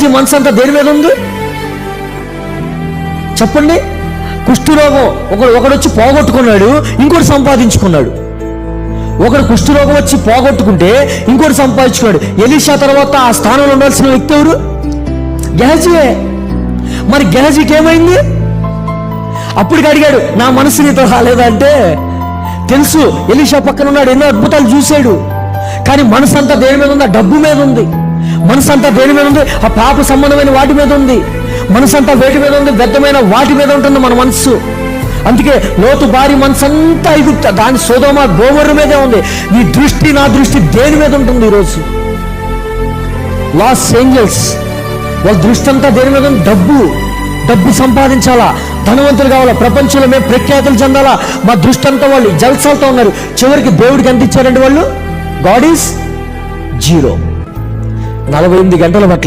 గెహజీ మనసు అంతా దేని మీద ఉంది చెప్పండి? కుష్ఠరోగం ఒకడు వచ్చి పోగొట్టుకున్నాడు, ఇంకోటి సంపాదించుకున్నాడు. ఒకడు కుష్ఠరోగం వచ్చి పోగొట్టుకుంటే ఇంకోటి సంపాదించుకున్నాడు. ఎలీషా తర్వాత ఆ స్థానంలో ఉండాల్సిన వ్యక్తి ఎవరు? గెహజీయే. మరి గెహజీకి ఏమైంది? అప్పటికి అడిగాడు, నా మనసు నీతో రాలేదంటే తెలుసు ఎలీషా పక్కన ఉన్నాడు, ఎన్నో అద్భుతాలు చూశాడు. కానీ మనసు అంతా దేని మీద ఉంది? ఆ డబ్బు మీద ఉంది. మనసు అంతా దేని మీద ఉంది? ఆ పాప సంబంధమైన వాటి మీద ఉంది. మనసు అంతా వేటి మీద ఉంది? వ్యర్థమైన వాటి మీద ఉంటుంది మన మనస్సు. అందుకే లోతు భారీ మనసు అంతా ఐగుప్తు, దాని సొదొమ గోమొర్రా మీదే ఉంది. నీ దృష్టి నా దృష్టి దేని మీద ఉంటుంది? ఈరోజు లాస్ ఏంజల్స్ వాళ్ళ దృష్టి అంతా దేని మీద ఉంది? డబ్బు సంపాదించాలా, ధనవంతులు కావాలా, ప్రపంచంలో మేము ప్రఖ్యాతులు చెందాలా. మా దృష్టి అంతా వాళ్ళు జల్సాలతో ఉన్నారు. చివరికి దేవుడికి ఎంత ఇచ్చారండి వాళ్ళు? God is zero. 48 గంటల బట్టి